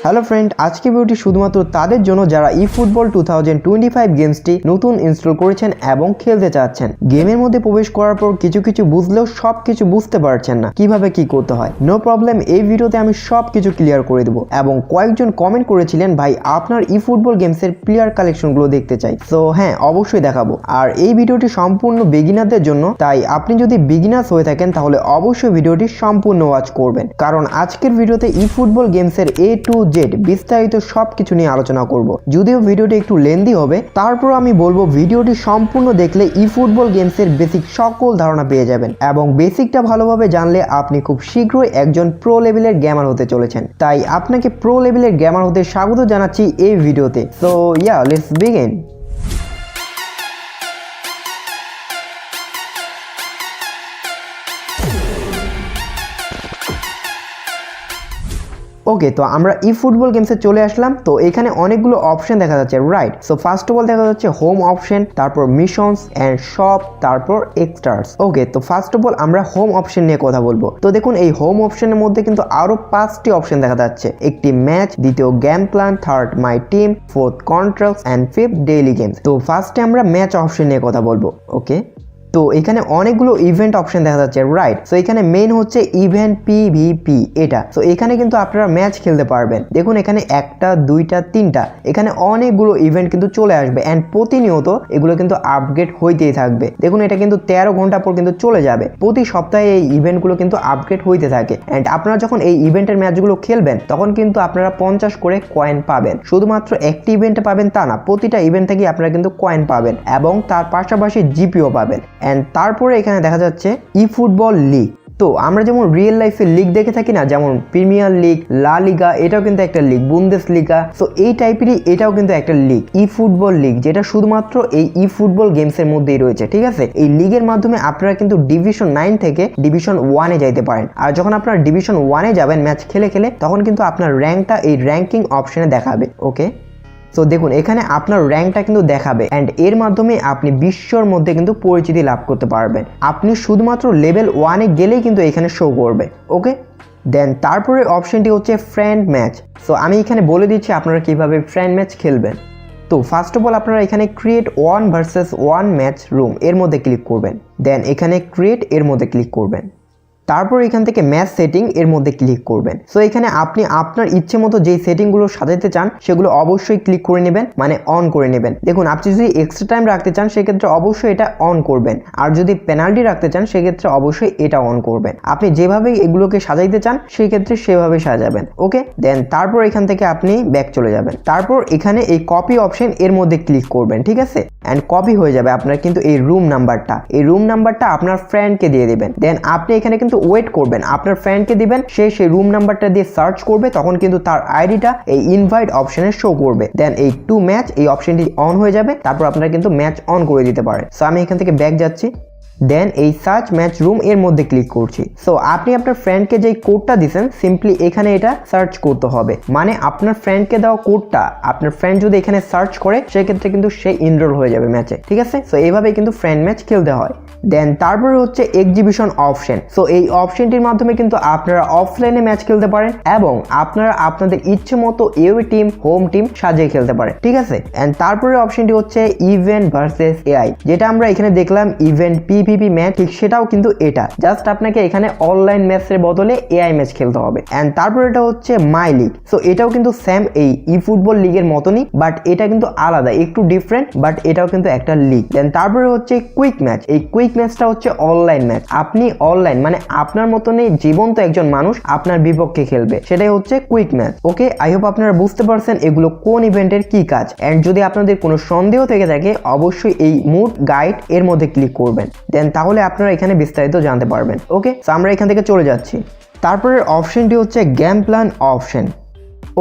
Hello friend, আজকে ভিডিওটি শুধুমাত্র তাদের জন্য যারা eFootball 2025 গেমসটি নতুন ইনস্টল করেছেন এবং খেলতে চাচ্ছেন। গেমের মধ্যে প্রবেশ করার পর কিছু বুঝলেও সবকিছু বুঝতে পারছেন না কিভাবে কি করতে হয়। নো প্রবলেম, এই ভিডিওতে আমি সবকিছু ক্লিয়ার করে দেবো। এবং কয়েকজন কমেন্ট করেছিলেন ভাই আপনার eFootball গেমসের প্লেয়ার কালেকশনগুলো দেখতে চাই। সো হ্যাঁ, অবশ্যই দেখাবো। আর এই ভিডিওটি সম্পূর্ণ বিগিনারদের জন্য, তাই আপনি যদি বিগিনার্স হয়ে থাকেন তাহলে অবশ্যই ভিডিওটি সম্পূর্ণ ওয়াচ করবেন, কারণ আজকের ভিডিওতে eFootball গেমসের A to Z বিস্তারিত সবকিছু নিয়ে আলোচনা করব। যদিও ভিডিওটি একটু লেন্দি হবে, তারপর আমি বলবো ভিডিওটি সম্পূর্ণ দেখলে eFootball গেমসের বেসিক সকল ধারণা পেয়ে যাবেন, এবং বেসিকটা ভালোভাবে জানলে আপনি খুব শীঘ্রই একজন প্রো লেভেলের গেমার হতে চলেছেন। তাই আপনাকে প্রো লেভেলের গেমার হতে স্বাগত জানাচ্ছি এই ভিডিওতে। So yeah, let's begin. Okay, তো আমরা eFootball গেমসে চলে আসলাম। তো এখানে অনেকগুলো অপশন দেখা যাচ্ছে, right? So first of all দেখা যাচ্ছে হোম অপশন, তারপর মিশনস এন্ড শপ, তারপর এক্সট্রাস। ওকে, তো ফার্স্ট অফ অল আমরা হোম অপশন নিয়ে কথা বলবো। তো দেখুন, এই হোম অপশনের মধ্যে কিন্তু আরো 5টি অপশন দেখা যাচ্ছে। একটি ম্যাচ, দ্বিতীয় game plan, third my team, fourth contracts and fifth daily games. তো ফার্স্টে আমরা ম্যাচ অপশন নিয়ে কথা বলবো। ওকে, তো এখানে অনেকগুলো ইভেন্ট অপশন দেখা যাচ্ছে, রাইট? সো এখানে মেইন হচ্ছে ইভেন্ট পিভিপি, এটা। সো এখানে কিন্তু আপনারা ম্যাচ খেলতে পারবেন। দেখুন এখানে 1টা 2টা 3টা, এখানে অনেকগুলো ইভেন্ট কিন্তু চলে আসবে এন্ড প্রতিনিয়ত এগুলো কিন্তু আপগ্রেড হইতেই থাকবে। দেখুন এটা কিন্তু 13 ঘন্টা পর কিন্তু চলে যাবে। প্রতি সপ্তাহে এই ইভেন্টগুলো কিন্তু আপগ্রেড হইতে থাকে এন্ড আপনারা যখন এই ইভেন্টের ম্যাচগুলো খেলবেন তখন কিন্তু আপনারা 50 করে কয়েন পাবেন। শুধুমাত্র একটি ইভেন্টে পাবেন তা না, প্রতিটা ইভেন্ট থেকে আপনারা কিন্তু কয়েন পাবেন এবং তার পাশাপাশি জিপিও পাবেন। এন্ড তারপরে এখানে দেখা যাচ্ছে eFootball লিগ। তো আমরা যেমন রিয়েল লাইফে লিগ দেখে থাকি না, যেমন প্রিমিয়ার লিগ, লা লিগা, এটাও কিন্তু একটা লিগ, বুন্দেসলিগা। সো এই টাইপেরই এটাও কিন্তু একটা লিগ, eFootball লিগ, যেটা শুধুমাত্র এই eFootball গেমসের মধ্যেই রয়েছে, ঠিক আছে? এই লিগের মাধ্যমে আপনারা কিন্তু ডিভিশন 9 থেকে ডিভিশন 1-এ যাইতে পারেন। আর যখন আপনারা ডিভিশন 1-এ যাবেন ম্যাচ খেলে খেলে, তখন কিন্তু আপনার র্যাঙ্কটা এই র্যাঙ্কিং অপশনে দেখাবে। ওকে, তো দেখুন এখানে আপনার র্যাঙ্কটা কিন্তু দেখাবে এন্ড এর মাধ্যমে আপনি বিশ্বর মধ্যে কিন্তু পরিচিতি লাভ করতে পারবেন। আপনি শুধুমাত্র লেভেল 1-এ গেলেই কিন্তু এখানে শো করবে। ওকে, দেন তারপরে অপশনটি হচ্ছে ফ্রেন্ড ম্যাচ। সো আমি এখানে বলে দিচ্ছি আপনারা কিভাবে ফ্রেন্ড ম্যাচ খেলবেন। তো ফার্স্ট অফ অল আপনারা এখানে ক্রিয়েট 1 ভার্সেস 1 ম্যাচ রুম এর মধ্যে ক্লিক করবেন। দেন এখানে ক্রিয়েট এর মধ্যে ক্লিক করবেন। তারপর এখান থেকে ম্যাচ সেটিং এর মধ্যে ক্লিক করবেন। সো এখানে আপনি আপনার ইচ্ছে মতো যেই সেটিংগুলো সাজাতে চান সেগুলো অবশ্যই ক্লিক করে নেবেন, মানে অন করে নেবেন। দেখুন আপনি যদি এক্সট্রা টাইম রাখতে চান সেক্ষেত্রে অবশ্যই এটা অন করবেন, আর যদি পেনাল্টি রাখতে চান সেক্ষেত্রে অবশ্যই এটা অন করবেন। আপনি যেভাবে এগুলোকে সাজাইতে চান সেই ক্ষেত্রে সেভাবে সাজাবেন। ওকে, দেন তারপর এখান থেকে আপনি ব্যাক চলে যাবেন। তারপর এখানে এই কপি অপশন এর মধ্যে ক্লিক করবেন, ঠিক আছে? এন্ড কপি হয়ে যাবে আপনার কিন্তু এই রুম নাম্বারটা আপনার ফ্রেন্ডকে দিয়ে দিবেন। দেন আপনি এখানে কিন্তু ওয়েট করবেন, আপনার ফ্রেন্ডকে দিবেন, সে সেই রুম নাম্বারটা দিয়ে সার্চ করবে, তখন কিন্তু তার আইডিটা এই ইনভাইট অপশনে শো করবে। দেন এই টু ম্যাচ এই অপশনটি অন হয়ে যাবে, তারপর আপনারা কিন্তু ম্যাচ অন করে দিতে পারেন। সো আমি এখান থেকে ব্যাক যাচ্ছি। দেন এই সার্চ ম্যাচ রুম এর মধ্যে ক্লিক করছি। সো আপনি আপনার ফ্রেন্ডকে যেই কোডটা দিয়েছেন সিম্পলি এখানে এটা সার্চ করতে হবে, মানে আপনার ফ্রেন্ডকে দেওয়া কোডটা আপনার ফ্রেন্ড যদি এখানে সার্চ করে সেক্ষেত্রে কিন্তু সে ইনরোল হয়ে যাবে ম্যাচে, ঠিক আছে? সো এইভাবেই কিন্তু ফ্রেন্ড ম্যাচ খেলতে হয়। দেন তারপরে হচ্ছে এক্সিবিশন অপশন। সো এই অপশনটির মাধ্যমে কিন্তু আপনারা অফলাইনে ম্যাচ খেলতে পারেন এবং আপনারা আপনাদের ইচ্ছে মতো এওয়ে টিম, হোম টিম সাজিয়ে খেলতে পারেন, ঠিক আছে? এন্ড তারপরে অপশনটি হচ্ছে ইভেন্ট ভার্সেস এআই, যেটা আমরা এখানে দেখলাম ইভেন্ট পিভিপি ম্যাচ, ঠিক সেটাও কিন্তু এটা। জাস্ট আপনাকে এখানে অনলাইন ম্যাচের বদলে এআই ম্যাচ খেলতে হবে। এন্ড তারপর এটা হচ্ছে মাই লিগ। সো এটাও কিন্তু সেম এই eFootball লিগের মতনই, বাট এটা কিন্তু আলাদা, একটু ডিফারেন্ট, বাট এটাও কিন্তু একটা লিগ। দেন তারপরে হচ্ছে কুইক ম্যাচ। এই কুইক ম্যাচটা হচ্ছে অনলাইন ম্যাচ, আপনি অনলাইন মানে আপনার মতনই জীবন্ত একজন মানুষ আপনার বিপক্ষে খেলবে, সেটাই হচ্ছে quick match. Okay, I hope আপনারা বুঝতে পারছেন এগুলো কোন ইভেন্টের কি কাজ। এন্ড যদি আপনাদের কোনো সন্দেহ থেকে থাকে অবশ্যই এই মুড গাইড এর মধ্যে ক্লিক করবেন, দেন তাহলে আপনারা এখানে বিস্তারিত জানতে পারবেন। ওকে, সো আমরা এখান থেকে চলে যাচ্ছি। তারপরের অপশনটি হচ্ছে গেম প্ল্যান অপশন।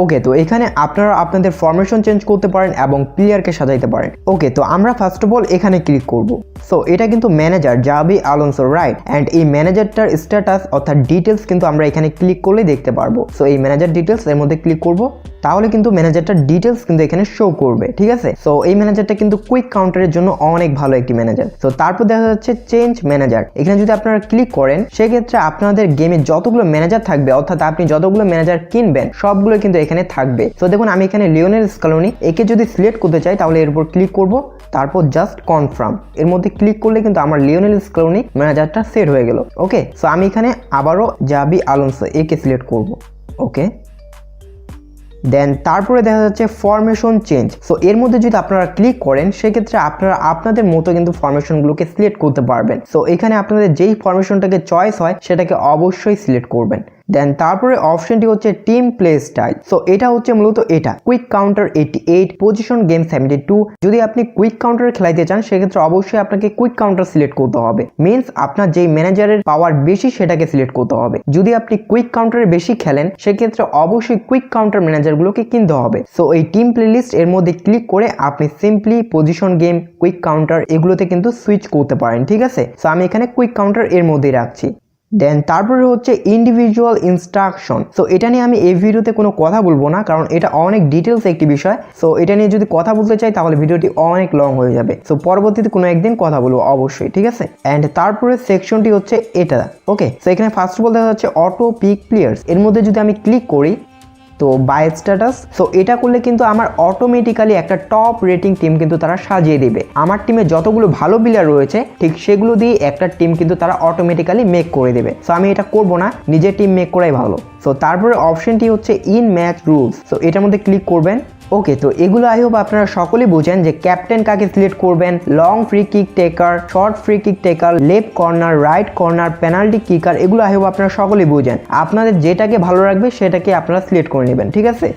ওকে, তো এখানে আপনারা আপনাদের ফরমেশন চেঞ্জ করতে পারেন এবং প্লেয়ারকে সাজাইতে পারেন। ওকে, তো আমরা ফার্স্ট অফ অল এখানে ক্লিক করব। সো এটা কিন্তু ম্যানেজার জাভি আলোনসো, রাইট? এন্ড এই ম্যানেজারটার স্ট্যাটাস অর্থাৎ ডিটেলস কিন্তু আমরা এখানে ক্লিক করলে দেখতে পারবো। সো এই ম্যানেজার ডিটেলস এর মধ্যে ক্লিক করব। তাহলে কিন্তু ম্যানেজারটার ডিটেলস কিন্তু এখানে শো করবে, ঠিক আছে। সো এই ম্যানেজারটা কিন্তু কুইক কাউন্টারের জন্য অনেক ভালো একটি ম্যানেজার। তো তারপর দেখা যাচ্ছে চেঞ্জ ম্যানেজার। এখানে যদি আপনারা ক্লিক করেন সেক্ষেত্রে আপনাদের গেমে যতগুলো ম্যানেজার থাকবে, অর্থাৎ আপনি যতগুলো ম্যানেজার কিনবেন সবগুলো কিন্তু এখানে থাকবে। তো দেখুন আমি এখানে লিওনেল স্ক্যালোনি একে যদি সিলেক্ট করতে চাই তাহলে এর উপর ক্লিক করব, তারপর জাস্ট কনফার্ম এর মধ্যে ক্লিক করলে কিন্তু আমার লিওনেল স্ক্যালোনি ম্যানেজারটা সেট হয়ে গেল। ওকে, সো আমি এখানে আবারও জাবি আলোনসো একে সিলেক্ট করব। ওকে, দেন তারপরে দেখা যাচ্ছে ফরমেশন চেঞ্জ। সো এর মধ্যে যদি আপনারা ক্লিক করেন সেক্ষেত্রে আপনারা আপনাদের মতো কিন্তু ফরমেশনগুলোকে সিলেক্ট করতে পারবেন। সো এখানে আপনাদের যেই ফরমেশনটাকে চয়েস হয় সেটাকে অবশ্যই সিলেক্ট করবেন। দেন তারপরে অপশনটি হচ্ছে টিম প্লে স্টাইল। সো এটা হচ্ছে মূলত এটা কুইক কাউন্টার 88, পজিশন গেম 72। যদি আপনি কুইক কাউন্টার খেলাইতে চান সেক্ষেত্রে অবশ্যই আপনাকে কুইক কাউন্টার সিলেক্ট করতে হবে, মিনস আপনার যেই ম্যানেজারের পাওয়ার বেশি সেটাকে সিলেক্ট করতে হবে। যদি আপনি কুইক কাউন্টারে বেশি খেলেন সেক্ষেত্রে অবশ্যই কুইক কাউন্টার ম্যানেজারগুলোকে কিনতে হবে। সো এই টিম প্লেলিস্ট এর মধ্যে ক্লিক করে আপনি simply position game, quick counter এগুলোতে কিন্তু সুইচ করতে পারেন, ঠিক আছে। সো আমি এখানে কুইক কাউন্টার এর মধ্যেই রাখছি। দেন তারপরে হচ্ছে ইন্ডিভিজুয়াল ইনস্ট্রাকশন। সো এটা নিয়ে আমি এই ভিডিওতে কোনো কথা বলবো না, কারণ এটা অনেক ডিটেলস একটি বিষয়। সো এটা নিয়ে যদি কথা বলতে চাই তাহলে ভিডিওটি অনেক লং হয়ে যাবে। সো পরবর্তীতে কোনো একদিন কথা বলবো অবশ্যই, ঠিক আছে। অ্যান্ড তারপরে সেকশনটি হচ্ছে এটা। ওকে, সো এখানে ফার্স্ট অফ অল দেখা যাচ্ছে অটো পিক প্লেয়ার্স। এর মধ্যে যদি আমি ক্লিক করি তো বাই স্ট্যাটাস, সো এটা করলে কিন্তু আমার অটোমেটিক্যালি একটা টপ রেটিং টিম কিন্তু তারা সাজিয়ে দেবে। আমার টিমে যতগুলো ভালো প্লেয়ার রয়েছে ঠিক সেগুলো দিয়ে একটা টিম কিন্তু তারা অটোমেটিক্যালি মেক করে দেবে। সো আমি এটা করব না, নিজের টিম মেক করাই ভালো। সো তারপরে অপশনটি হচ্ছে ইন ম্যাচ রুলস। সো এটার মধ্যে ক্লিক করবেন। ওকে, তো এগুলো আই হোপ আপনারা সকলেই বোঝেন যে ক্যাপ্টেন কাকে সিলেক্ট করবেন, long free kick taker, short free kick taker, left corner, right corner, penalty kicker, এগুলো আই হোপ আপনারা সকলেই বোঝেন। আপনাদের যেটাকে ভালো রাখবে সেটাকে আপনারা সিলেক্ট করে নেবেন, ঠিক আছে।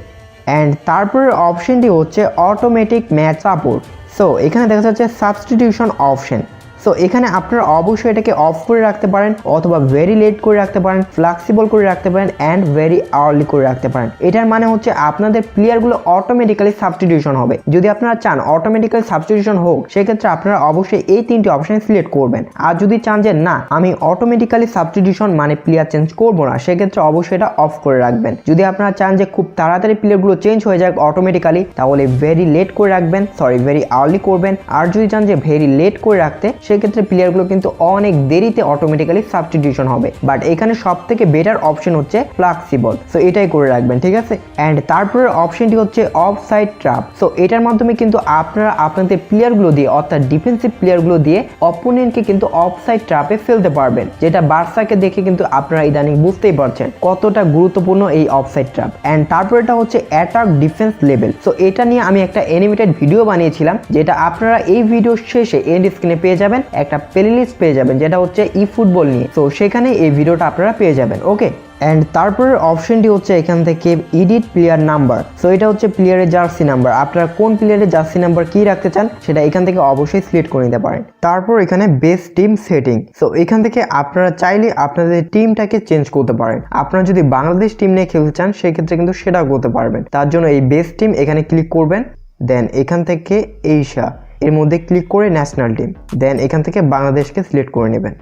অ্যান্ড তারপরের অপশনটি হচ্ছে অটোমেটিক ম্যাচ সাপোর্ট। সো এখানে দেখা যাচ্ছে সাবস্টিটিউশন অপশন। সো এখানে আপনারা অবশ্যই এটাকে অফ করে রাখতে পারেন, অথবা ভেরি লেট করে রাখতে পারেন, ফ্লেক্সিবল করে রাখতে পারেন, অ্যান্ড ভেরি আর্লি করে রাখতে পারেন। এটার মানে হচ্ছে আপনাদের প্লেয়ারগুলো অটোমেটিক্যালি সাবস্টিটিউশন হবে। যদি আপনারা চান অটোমেটিক্যালি সাবস্টিটিউশন হোক সেক্ষেত্রে আপনারা অবশ্যই এই তিনটি অপশন সিলেক্ট করবেন। আর যদি চান যে না আমি অটোমেটিক্যালি সাবস্টিটিউশন মানে প্লেয়ার চেঞ্জ করবো না, সেক্ষেত্রে অবশ্যই এটা অফ করে রাখবেন। যদি আপনারা চান যে খুব তাড়াতাড়ি প্লেয়ারগুলো চেঞ্জ হয়ে যাক অটোমেটিক্যালি তাহলে ভেরি লেট করে রাখবেন, ভেরি আর্লি করবেন। আর যদি চান যে ভেরি লেট করে রাখতে সেক্ষেত্রে প্লেয়ারগুলো কিন্তু অনেক দেরিতে অটোমেটিক্যালি সাবস্টিটিউশন হবে। বাট এখানে সব থেকে বেটার অপশন হচ্ছে ফ্লেক্সিবল। সো এটাই করে রাখবেন, ঠিক আছে। অ্যান্ড তারপরে অপশনটি হচ্ছে অফসাইড ট্র্যাপ। সো এটার মাধ্যমে কিন্তু আপনারা আপনাদের প্লেয়ারগুলো দিয়ে অর্থাৎ ডিফেন্সিভ প্লেয়ারগুলো দিয়ে অপোনেন্টকে কিন্তু অফসাইড ট্র্যাপে ফেলতে পারবেন, যেটা বার্সাকে দেখে কিন্তু আপনারা ইদানিং বুঝতেই পারছেন কতটা গুরুত্বপূর্ণ এই অফসাইড ট্র্যাপ। অ্যান্ড তারপরে এটা হচ্ছে অ্যাটাক ডিফেন্স লেভেল। সো এটা নিয়ে আমি একটা অ্যানিমেটেড ভিডিও বানিয়েছিলাম, যেটা আপনারা এই ভিডিও শেষে এন্ড স্ক্রিনে পেয়ে যাবেন, একটা প্লেলিস্ট পেয়ে যাবেন যেটা হচ্ছে ই ফুটবল নিয়ে। তো সেখানে এই ভিডিওটা আপনারা পেয়ে যাবেন। ওকে, অ্যান্ড তারপরের অপশনটি হচ্ছে এখান থেকে এডিট প্লেয়ার নাম্বার। সো এটা হচ্ছে প্লেয়ারের জার্সি নাম্বার। আপনারা কোন প্লেয়ারের জার্সি নাম্বার কি রাখতে চান সেটা এখান থেকে অবশ্যই সিলেক্ট করে নিতে পারেন। তারপর এখানে বেস্ট টিম সেটিং। সো এখান থেকে আপনারা চাইলে আপনাদের টিমটাকে চেঞ্জ করতে পারেন। আপনারা যদি বাংলাদেশ টিম নিয়ে খেলতে চান সেক্ষেত্রে কিন্তু সেটাও করতে পারবেন। তার জন্য এই বেস্ট টিম এখানে ক্লিক করবেন। দেন এখান থেকে এশিয়া এর মধ্যে ক্লিক করে ন্যাশনাল টিম, দেন এখান থেকে বাংলাদেশকে সিলেক্ট করে নেবেন।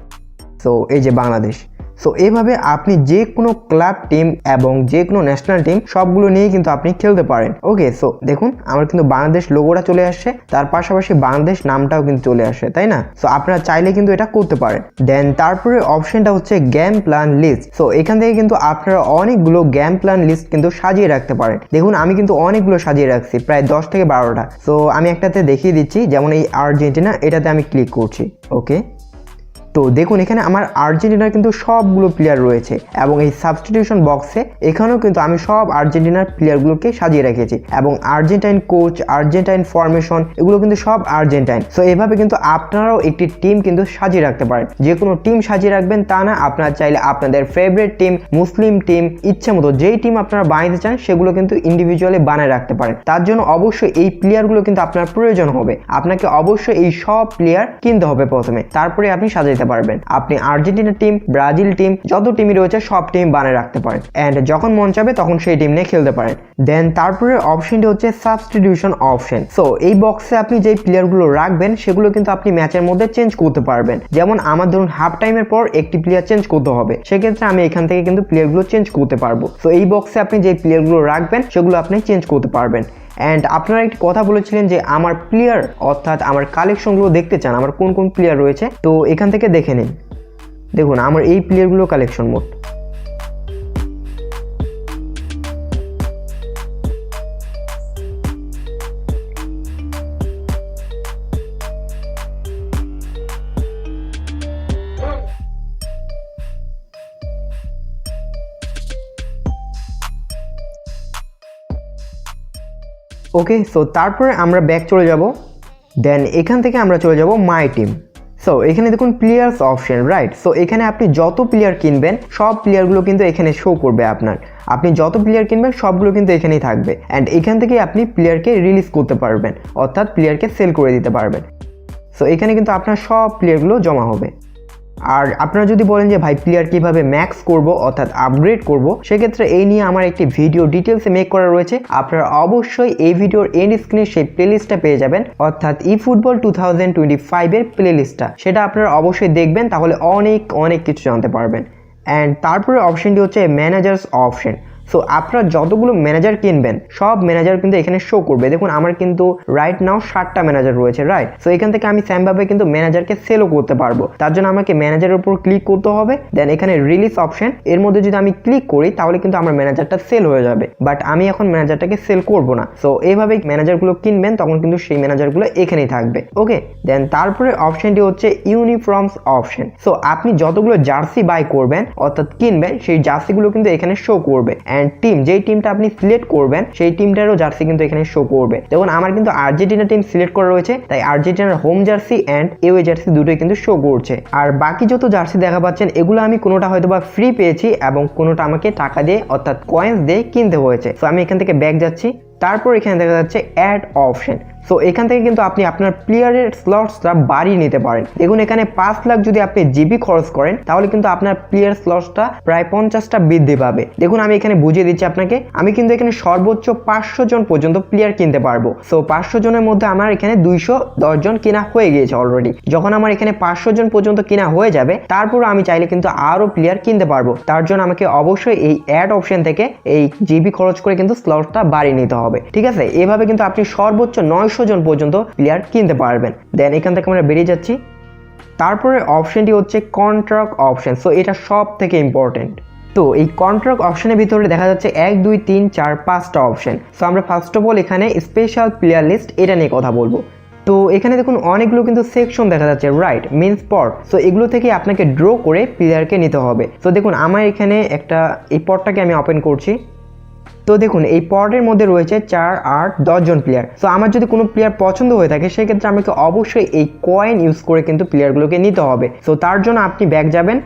সো এই যে বাংলাদেশ। সো এইভাবে আপনি যে কোনো ক্লাব টিম এবং যে কোনো ন্যাশনাল টিম সবগুলো নিয়ে কিন্তু আপনি খেলতে পারেন। ওকে, সো দেখুন আমার কিন্তু বাংলাদেশ লোগোটা চলে আসছে, তার পাশাপাশি বাংলাদেশ নামটাও কিন্তু চলে আসে, তাই না। সো আপনারা চাইলে কিন্তু এটা করতে পারেন। দেন তারপরে অপশনটা হচ্ছে গেম প্ল্যান লিস্ট। সো এখান থেকে কিন্তু আপনারা অনেকগুলো গেম প্ল্যান লিস্ট কিন্তু সাজিয়ে রাখতে পারেন। দেখুন আমি কিন্তু অনেকগুলো সাজিয়ে রাখছি, প্রায় 10 থেকে 12টা। সো আমি একটাতে দেখিয়ে দিচ্ছি, যেমন এই আর্জেন্টিনা, এটাতে আমি ক্লিক করছি। ওকে, তো দেখুন এখানে আমার আর্জেন্টিনার কিন্তু সবগুলো প্লেয়ার রয়েছে এবং এই সাবস্টিটিউশন বক্সে এখানেও কিন্তু আমি সব আর্জেন্টিনার প্লেয়ারগুলোকে সাজিয়ে রেখেছি এবং আর্জেন্টাইন কোচ, আর্জেন্টাইন ফরমেশন এগুলো কিন্তু সব আর্জেন্টাইন। সো এভাবে কিন্তু আপনারাও একটি টিম কিন্তু সাজিয়ে রাখতে পারেন। যে কোনো টিম সাজিয়ে রাখবেন তা না, আপনারা চাইলে আপনাদের ফেভারিট টিম, মুসলিম টিম, ইচ্ছে মতো যেই টিম আপনারা বানাইতে চান সেগুলো কিন্তু ইন্ডিভিজুয়ালি বানায় রাখতে পারেন। তার জন্য অবশ্যই এই প্লেয়ারগুলো কিন্তু আপনার প্রয়োজন হবে। আপনাকে অবশ্যই এই সব প্লেয়ার কিনতে হবে প্রথমে, তারপরে আপনি সাজিয়ে নিতে পারবেন। আপনি আর্জেন্টিনা টিম, ব্রাজিল টিম, যত টিমই রয়েছে সব টিম বানিয়ে রাখতে পারেন অ্যান্ড যখন মন চাবে তখন সেই টিম নিয়ে খেলতে পারেন। দেন তারপরে অপশনটি হচ্ছে সাবস্টিটিউশন অপশন। সো এই বক্সে আপনি যেই প্লেয়ারগুলো রাখবেন সেগুলো কিন্তু আপনি ম্যাচের মধ্যে চেঞ্জ করতে পারবেন। যেমন আমার ধরুন হাফ টাইমের পর একটি প্লেয়ার চেঞ্জ করতে হবে, সেক্ষেত্রে আমি এখান থেকে কিন্তু প্লেয়ারগুলো চেঞ্জ করতে পারবো। সো এই বক্সে আপনি যে প্লেয়ারগুলো রাখবেন সেগুলো আপনি চেঞ্জ করতে পারবেন। অ্যান্ড আপনারা একটি কথা বলেছিলেন যে আমার প্লেয়ার অর্থাৎ আমার কালেকশনগুলো দেখতে চান, আমার কোন কোন প্লেয়ার রয়েছে, তো এখান থেকে দেখে নিন। দেখুন আমার এই প্লেয়ারগুলো কালেকশন মোড। ওকে, সো তারপরে আমরা ব্যাক চলে যাব। দেন এখান থেকে আমরা চলে যাব মাই টিম। সো এখানে দেখুন প্লেয়ার্স অপশন, রাইট। সো এখানে আপনি যত প্লেয়ার কিনবেন সব প্লেয়ারগুলো কিন্তু এখানে শো করবে আপনার। আপনি যত প্লেয়ার কিনবেন সবগুলো কিন্তু এখানেই থাকবে অ্যান্ড এখান থেকে আপনি প্লেয়ারকে রিলিজ করতে পারবেন, অর্থাৎ প্লেয়ারকে সেল করে দিতে পারবেন। সো এখানে কিন্তু আপনার সব প্লেয়ারগুলো জমা হবে। আর আপনারা যদি বলেন যে ভাই প্লেয়ার কিভাবে ম্যাক্স করব অর্থাৎ আপগ্রেড করব, সেক্ষেত্রে এই নিয়ে আমার একটি ভিডিও ডিটেলসে মেক করা রয়েছে। আপনারা অবশ্যই এই ভিডিওর এন্ড স্ক্রিনে সেই প্লেলিস্টটা পেয়ে যাবেন, অর্থাৎ ই ফুটবল 2025 এর প্লেলিস্টটা, সেটা আপনারা অবশ্যই দেখবেন, তাহলে অনেক অনেক কিছু জানতে পারবেন। অ্যান্ড তারপরে অপশনটি হচ্ছে ম্যানেজার্স অপশন। সো আপনারা যতগুলো ম্যানেজার কিনবেন সব ম্যানেজার কিন্তু এখানে শো করবে। দেখুন আমার কিন্তু রাইট নাও 7টা ম্যানেজার রয়েছে, রাইট। সো এখান থেকে আমি স্যামভাবে কিন্তু ম্যানেজারকে সেলও করতে পারবো। তার জন্য আমাকে ম্যানেজারের উপর ক্লিক করতে হবে, দেন এখানে রিলিজ অপশন, এর মধ্যে যদি আমি ক্লিক করি তাহলে কিন্তু আমার ম্যানেজারটা সেল হয়ে যাবে। বাট আমি এখন ম্যানেজারটাকে সেল করব না। সো এইভাবে ম্যানেজারগুলো কিনবেন তখন কিন্তু সেই ম্যানেজারগুলো এখানেই থাকবে। ওকে, দেন তারপরে অপশনটি হচ্ছে ইউনিফর্মস অপশন। সো আপনি যতগুলো জার্সি বাই করবেন অর্থাৎ কিনবেন সেই জার্সিগুলো কিন্তু এখানে শো করবে। টিম, যেই টিমটা আপনি সিলেক্ট করবেন সেই টিমটারও জার্সি কিন্তু এখানে শো করবে। দেখুন আমার কিন্তু আর্জেন্টিনা টিম সিলেক্ট করা রয়েছে, তাই আর্জেন্টিনার home jersey and away jersey দুটোই কিন্তু শো করছে। আর বাকি যত জার্সি দেখা পাচ্ছেন এগুলো আমি কোনোটা হয়তো বা ফ্রি পেয়েছি এবং কোনোটা আমাকে টাকা দিয়ে অর্থাৎ কয়েন্স দিয়ে কিনতে হয়েছে। সো আমি এখান থেকে ব্যাক যাচ্ছি। তারপর এখানে দেখা যাচ্ছে অ্যাড অপশন। সো এখান থেকে কিন্তু আপনি আপনার প্লেয়ারের স্লটসটা বাড়িয়ে নিতে পারেন। দেখুন এখানে 5 লাখ যদি আপনি জিবি খরচ করেন তাহলে কিন্তু আপনার প্লেয়ার স্লটসটা প্রায় 50টা বৃদ্ধি পাবে। দেখুন আমি এখানে বুঝিয়ে দিচ্ছি আপনাকে, আমি কিন্তু এখানে সর্বোচ্চ 500 জন পর্যন্ত প্লেয়ার কিনতে পারবো। সো 500 জনের মধ্যে আমার এখানে 210 জন কেনা হয়ে গিয়েছে অলরেডি। যখন আমার এখানে 500 জন পর্যন্ত কেনা হয়ে যাবে তারপর আমি চাইলে কিন্তু আরো প্লেয়ার কিনতে পারবো। তার জন্য আমাকে অবশ্যই এই অ্যাড অপশন থেকে এই জিবি খরচ করে কিন্তু স্লটটা বাড়িয়ে নিতে হবে, ঠিক আছে। এভাবে কিন্তু আপনি সর্বোচ্চ 900 জন পর্যন্ত প্লেয়ার কিনতে পারবেন। দেন এখান থেকে আমরা বেরিয়ে যাচ্ছি। তারপরে অপশনটি হচ্ছে কন্ট্রাক্ট অপশন। সো এটা সব থেকে ইম্পর্টেন্ট। তো এই কন্ট্রাক্ট অপশনের ভিতরে দেখা যাচ্ছে 1 2 3 4 5টা অপশন। সো আমরা ফার্স্ট অফ অল এখানে স্পেশাল প্লেয়ার লিস্ট এটা নিয়ে কথা বলবো। তো এখানে দেখুন অনেকগুলো কিন্তু সেকশন দেখা যাচ্ছে, রাইট, মিনস পট। সো এগুলো থেকে আপনাকে ড্র করে প্লেয়ারকে নিতে হবে। তো দেখুন আমার এখানে একটা এই পটটাকে আমি ওপেন করছি। তো দেখুন এই পটের মধ্যে রয়েছে 4 8 10 জন প্লেয়ার। সো আমার যদি কোনো প্লেয়ার পছন্দ হয়ে থাকে সেক্ষেত্রে আমাকে অবশ্যই এই কয়েন ইউজ করে কিন্তু প্লেয়ারগুলোকে নিতে হবে। সো তার জন্য আপনি ব্যাক যাবেন,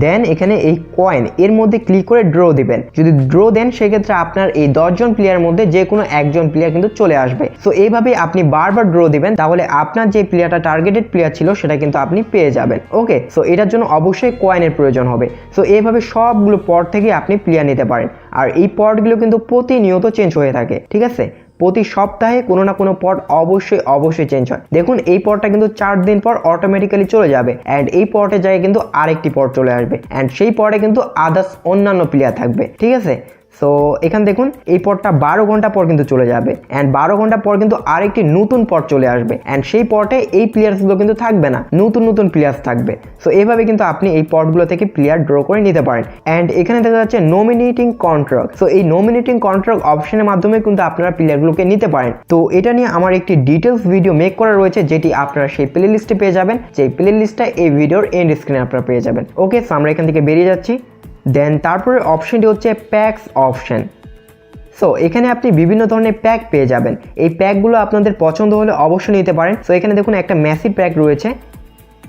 দেন এখানে এই কয়েন এর মধ্যে ক্লিক করে ড্র দিবেন। যদি ড্র দেন সেক্ষেত্রে আপনার এই 10 জন প্লেয়ার মধ্যে যে কোনো একজন প্লেয়ার কিন্তু চলে আসবে। সো এইভাবে আপনি বারবার ড্র দিবেন, তাহলে আপনার যে প্লেয়ারটা টার্গেটেড প্লেয়ার ছিল সেটা কিন্তু আপনি পেয়ে যাবেন। ওকে, সো এটার জন্য অবশ্যই কয়েনের প্রয়োজন হবে। সো এইভাবে সবগুলো পট থেকে আপনি প্লেয়ার নিতে পারেন। আর এই পটগুলো কিন্তু প্রতিনিয়ত চেঞ্জ হয়ে থাকে, ঠিক আছে। প্রতি সপ্তাহে কোনো না কোনো পট অবশ্যই চেঞ্জ হয়। দেখুন এই পটটা কিন্তু 4 দিন পর অটোমেটিক্যালি চলে যাবে অ্যান্ড এই পটে জায়গায় কিন্তু আরেকটি পট চলে আসবে অ্যান্ড সেই পটে কিন্তু আদার্স অন্যান্য প্লেয়ার থাকবে, ঠিক আছে। সো এখানে দেখুন এই পটটা 12 ঘন্টা পর কিন্তু চলে যাবে অ্যান্ড 12 ঘন্টা পর কিন্তু আরেকটি নতুন পট চলে আসবে অ্যান্ড সেই পটে এই প্লেয়ার্সগুলো কিন্তু থাকবে না, নতুন প্লেয়ার্স থাকবে। সো এইভাবে কিন্তু আপনি এই পটগুলো থেকে প্লেয়ার ড্র করে নিতে পারেন। অ্যান্ড এখানে দেখা যাচ্ছে নমিনেটিং কন্ট্রাক্ট। সো এই নমিনেটিং কন্ট্রাক্ট অপশনের মাধ্যমে কিন্তু আপনারা প্লেয়ারগুলোকে নিতে পারেন। তো এটা নিয়ে আমার একটি ডিটেলস ভিডিও মেক করা রয়েছে যেটি আপনারা সেই প্লে লিস্টে পেয়ে যাবেন, যে প্লে লিস্টটা এই ভিডিওর এন্ড স্ক্রিনে আপনারা পেয়ে যাবেন। ওকে, সো আমরা এখান থেকে বেরিয়ে যাচ্ছি। দেন তারপরে অপশনটি হচ্ছে প্যাকস অপশন। সো এখানে আপনি বিভিন্ন ধরনের প্যাক পেয়ে যাবেন। এই প্যাকগুলো আপনাদের পছন্দ হলে অবশ্যই নিতে পারেন। সো এখানে দেখুন একটা ম্যাসিভ প্যাক রয়েছে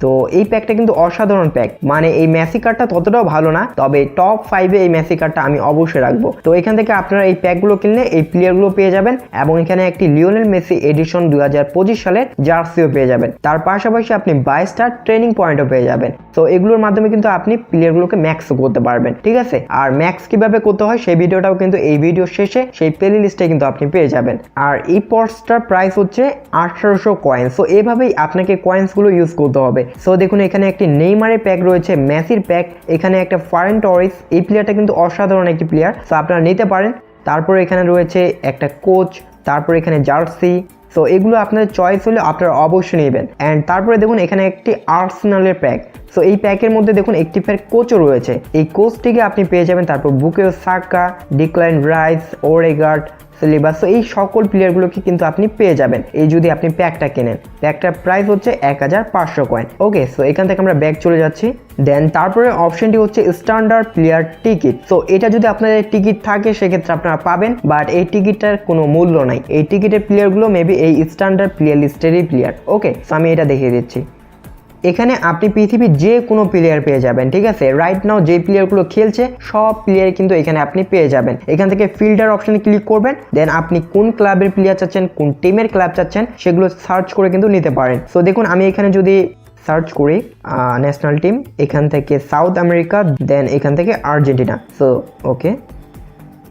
তো এই প্যাকটা কিন্তু অসাধারণ প্যাক, মানে এই মেসি কার্ডটা ততটাও ভালো না, তবে টপ 5-এ এই মেসি কার্ডটা আমি অবশ্যই রাখবো। তো এখান থেকে আপনারা এই প্যাকগুলো কিনলে এই প্লেয়ারগুলো পেয়ে যাবেন এবং এখানে একটি লিওনেল মেসি এডিশন 2025 সালের জার্সিও পেয়ে যাবেন। তার পাশাপাশি আপনি 22 স্টার ট্রেনিং পয়েন্টও পেয়ে যাবেন। তো এগুলোর মাধ্যমে কিন্তু আপনি প্লেয়ারগুলোকে ম্যাক্সও করতে পারবেন, ঠিক আছে। আর ম্যাক্স কিভাবে করতে হয় সেই ভিডিওটাও কিন্তু এই ভিডিও শেষে সেই প্লে লিস্টে কিন্তু আপনি পেয়ে যাবেন। আর এই পডসটার প্রাইস হচ্ছে 1800 কয়েন। সো এভাবেই আপনাকে কয়েন্সগুলো ইউজ করতে হবে। সো দেখুন এখানে একটি নেইমারের প্যাক রয়েছে, মেসির প্যাক, এখানে একটা ফারেন টরিস, এই প্লেয়ারটা কিন্তু অসাধারণ একটি প্লেয়ার, সো আপনারা নিতে পারেন। তারপরে এখানে রয়েছে একটা কোচ, তারপরে এখানে জার্সি। সো এগুলো আপনাদের চয়েস হলে আপনারা অবশ্যই নেবেন। অ্যান্ড তারপরে দেখুন এখানে একটি আর্সেনালের প্যাক। সো এই প্যাকের মধ্যে দেখুন একটি প্যাক কোচও রয়েছে, এই কোচটিকে আপনি পেয়ে যাবেন। তারপর Bukayo Saka, Declan Rice, Odegaard, Saliba, so এই সকল প্লেয়ারগুলোকে কিন্তু আপনি পেয়ে যাবেন এই যদি আপনি প্যাকটা কেনেন। প্যাকটার প্রাইস হচ্ছে 1500 কয়েন। ওকে, সো এখান থেকে আমরা ব্যাক চলে যাচ্ছি। দেন তারপরে অপশনটি হচ্ছে স্ট্যান্ডার্ড প্লেয়ার টিকিট। সো এটা যদি আপনাদের টিকিট থাকে সেক্ষেত্রে আপনারা পাবেন, বাট এই টিকিটটার কোনো মূল্য নাই। এই টিকিটের প্লেয়ারগুলো মেবি এই স্ট্যান্ডার্ড প্লেয়ার লিস্টেরই প্লেয়ার। ওকে, সো আমি এটা দেখিয়ে দিচ্ছি। এখানে আপনি পৃথিবীর যে কোনো প্লেয়ার পেয়ে যাবেন, ঠিক আছে। রাইট নাও যে প্লেয়ারগুলো খেলছে সব প্লেয়ার কিন্তু এখানে আপনি পেয়ে যাবেন। এখান থেকে ফিল্টার অপশনে ক্লিক করবেন, দেন আপনি কোন ক্লাবের প্লেয়ার চাচ্ছেন, কোন টিমের ক্লাব চাচ্ছেন সেগুলো সার্চ করে কিন্তু নিতে পারেন। সো দেখুন আমি এখানে যদি সার্চ করি ন্যাশনাল টিম, এখান থেকে সাউথ আমেরিকা, দেন এখান থেকে আর্জেন্টিনা। সো ওকে,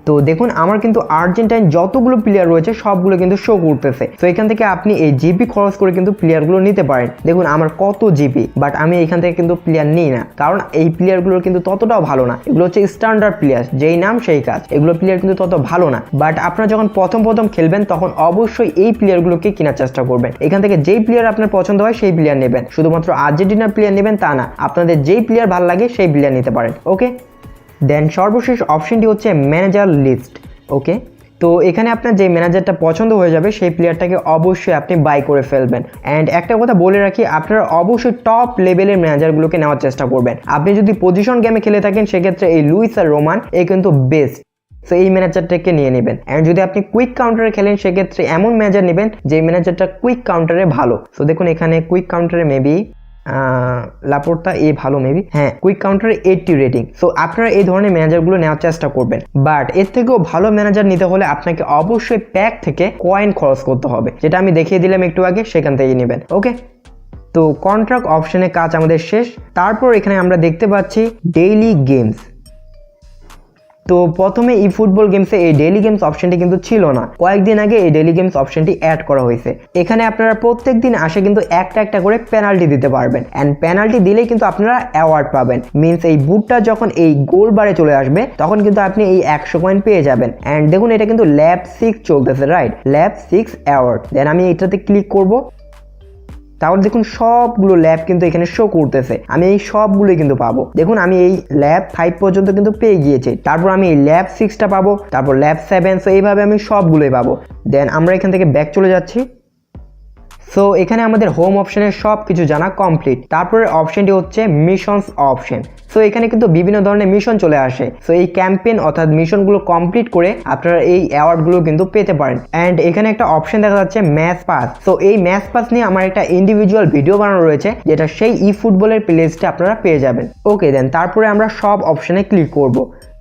তো দেখুন আমার কিন্তু আর্জেন্টাইন যতগুলো প্লেয়ার রয়েছে সবগুলো কিন্তু শো করতেছে। তো এখান থেকে আপনি এই জিপি খরচ করে কিন্তু প্লেয়ারগুলো নিতে পারেন। দেখুন আমার কত জিপি, বাট আমি এখান থেকে কিন্তু প্লেয়ার নিই না, কারণ এই প্লেয়ারগুলোর কিন্তু ততটাও ভালো না। এগুলো হচ্ছে স্ট্যান্ডার্ড প্লেয়ার, যেই নাম সেই কাজ, এগুলো প্লেয়ার কিন্তু তত ভালো না। বাট আপনারা যখন প্রথম খেলবেন তখন অবশ্যই এই প্লেয়ারগুলোকে কেনার চেষ্টা করবেন। এখান থেকে যেই প্লেয়ার আপনার পছন্দ হয় সেই প্লেয়ার নেবেন, শুধুমাত্র আর্জেন্টিনার প্লেয়ার নেবেন তা না, আপনাদের যেই প্লেয়ার ভালো লাগে সেই প্লেয়ার নিতে পারেন। ওকে, দেন সর্বশেষ অপশনটি হচ্ছে ম্যানেজার লিস্ট। ওকে, তো এখানে আপনার যে ম্যানেজারটা পছন্দ হয়ে যাবে সেই প্লেয়ারটাকে অবশ্যই আপনি বাই করে ফেলবেন। অ্যান্ড একটা কথা বলে রাখি, আপনারা অবশ্যই টপ লেভেলের ম্যানেজারগুলোকে নেওয়ার চেষ্টা করবেন। আপনি যদি পজিশন গেমে খেলে থাকেন সেক্ষেত্রে এই লুইস আর রোমান এই কিন্তু বেস্ট। সো এই ম্যানেজারটাকে নিয়ে নেবেন। অ্যান্ড যদি আপনি কুইক কাউন্টারে খেলেন সেক্ষেত্রে এমন ম্যানেজার নেবেন যে ম্যানেজারটা কুইক কাউন্টারে ভালো। সো দেখুন এখানে কুইক কাউন্টারে মেবি লাপোর্তা এ ভালো মেবি, হ্যাঁ কুইক কাউন্টারে 80 রেটিং। সো আপনারা এই ধরনের ম্যানেজারগুলো নেওয়ার চেষ্টা করবেন। বাট এর থেকেও ভালো ম্যানেজার নিতে হলে আপনাকে অবশ্যই প্যাক থেকে কয়েন খরচ করতে হবে, যেটা আমি দেখিয়ে দিলাম একটু আগে, সেখান থেকেই নেবেন। ওকে, তো কন্ট্রাক্ট অপশনে কাজ আমাদের শেষ। তারপর এখানে আমরা দেখতে পাচ্ছি ডেইলি গেমস। তো প্রথমে ই ফুটবল গেমসে এই ডেইলি গেমস অপশনটি কিন্তু ছিল না, কয়েকদিন আগে এই ডেইলি গেমস অপশনটি অ্যাড করা হয়েছে। এখানে আপনারা প্রত্যেক দিন আসে কিন্তু একটা করে পেনাল্টি দিতে পারবেন। অ্যান্ড পেনাল্টি দিলেই কিন্তু আপনারা অ্যাওয়ার্ড পাবেন। মিনস এই বুটটা যখন এই গোল বারে চলে আসবে তখন কিন্তু আপনি এই 100 কয়েন পেয়ে যাবেন। অ্যান্ড দেখুন এটা কিন্তু ল্যাব 6 চলতেছে, রাইট, ল্যাব 6 অ্যাওয়ার্ড। দেন আমি এটাতে ক্লিক করব, তাহলে দেখুন সবগুলো ল্যাব কিন্তু এখানে শো করতেছে, আমি এই সবগুলোই কিন্তু পাবো। দেখুন আমি এই ল্যাব 5 পর্যন্ত কিন্তু পেয়ে গিয়েছি, তারপর আমি এই ল্যাব 6টা পাবো, তারপর ল্যাব 7। সো এইভাবে আমি সবগুলোই পাবো। দেন আমরা এখান থেকে ব্যাক চলে যাচ্ছি। সো এখানে আমাদের হোম অপশনের সব কিছু জানা কমপ্লিট। তারপরে অপশনটি হচ্ছে মিশনস অপশন। সো এখানে কিন্তু বিভিন্ন ধরনের মিশন চলে আসে। সো এই ক্যাম্পেইন অর্থাৎ মিশনগুলো কমপ্লিট করে আপনারা এই অ্যাওয়ার্ডগুলো কিন্তু পেতে পারেন। অ্যান্ড এখানে একটা অপশন দেখা যাচ্ছে ম্যাচ পাস। সো এই ম্যাচ পাস নিয়ে আমার একটা ইন্ডিভিজুয়াল ভিডিও বানানো রয়েছে, যেটা সেই ই ফুটবলের প্লেলিস্টে আপনারা পেয়ে যাবেন। ওকে, দেন তারপরে আমরা সব অপশনে ক্লিক করব।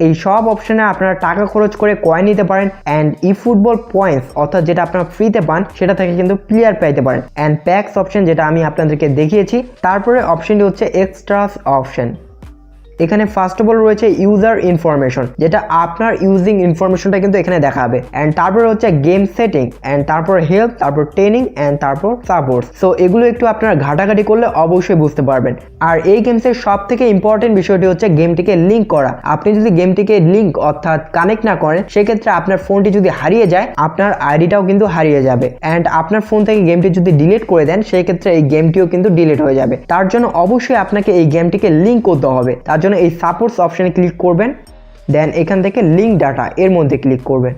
এই সব অপশনে আপনারা টাকা খরচ করে কয়েন নিতে পারেন। অ্যান্ড ই ফুটবল পয়েন্টস অর্থাৎ যেটা আপনারা ফ্রিতে পান সেটা থেকে কিন্তু প্লেয়ার পাইতে পারেন। অ্যান্ড প্যাক্স অপশন যেটা আমি আপনাদেরকে দেখিয়েছি। তারপরে অপশনটি হচ্ছে এক্সট্রাস অপশন। এখানে ফার্স্ট অফ অল রয়েছে ইউজার ইনফরমেশন, যেটা আপনার ইউজিং ইনফরমেশনটা কিন্তু এখানে দেখাবে। অ্যান্ড তারপরে হচ্ছে গেম সেটিং, অ্যান্ড তারপর হেল্প, তারপর ট্রেনিং, অ্যান্ড তারপর সাপোর্ট। সো এগুলো একটু আপনারা ঘাটাঘাটি করলে অবশ্যই বুঝতে পারবেন। আর এই গেমসের সব থেকে ইম্পর্টেন্ট বিষয়টি হচ্ছে গেমটিকে লিঙ্ক করা। আপনি যদি গেমটিকে লিঙ্ক অর্থাৎ কানেক্ট না করেন সেক্ষেত্রে আপনার ফোনটি যদি হারিয়ে যায় আপনার আইডিটাও কিন্তু হারিয়ে যাবে। অ্যান্ড আপনার ফোন থেকে গেমটি যদি ডিলিট করে দেন সেই ক্ষেত্রে এই গেমটিও কিন্তু ডিলিট হয়ে যাবে। তার জন্য অবশ্যই আপনাকে এই গেমটিকে লিঙ্ক করতে হবে। তার জন্য এই সাপোর্টস অপশনে ক্লিক করবেন। দেন এখান থেকে লিঙ্ক ডাটা এর মধ্যে ক্লিক করবেন।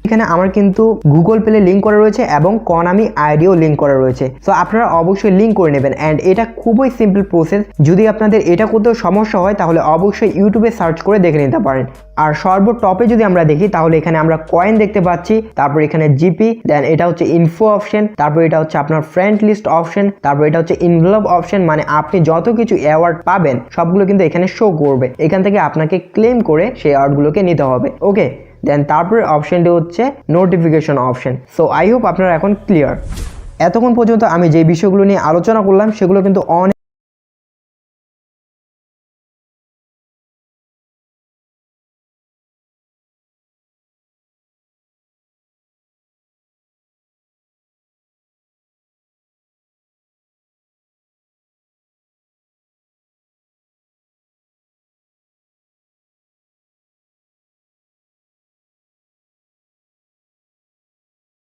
এখানে আমার কিন্তু গুগল প্লে লিঙ্ক করা রয়েছে এবং কনামি আইডিও লিঙ্ক করা রয়েছে। সো আপনারা অবশ্যই লিঙ্ক করে নেবেন অ্যান্ড এটা খুবই সিম্পল প্রসেস। যদি আপনাদের এটা করতেও সমস্যা হয় তাহলে অবশ্যই ইউটিউবে সার্চ করে দেখে নিতে পারেন। আর সর্বটপে যদি আমরা দেখি তাহলে এখানে আমরা কয়েন দেখতে পাচ্ছি, তারপর এখানে জিপি, দেন এটা হচ্ছে ইনফো অপশন, তারপর এটা হচ্ছে আপনার ফ্রেন্ড লিস্ট অপশন, তারপর এটা হচ্ছে ইনভেলপ অপশন। মানে আপনি যত কিছু অ্যাওয়ার্ড পাবেন সবগুলো কিন্তু এখানে শো করবে। এখান থেকে আপনাকে ক্লেম করে সেই অ্যাওয়ার্ডগুলোকে নিতে হবে। ওকে, দেন তারপরে অপশনটি হচ্ছে notification option. So I hope আপনারা এখন ক্লিয়ার। এতক্ষণ পর্যন্ত আমি যে বিষয়গুলো নিয়ে আলোচনা করলাম সেগুলো কিন্তু অনেক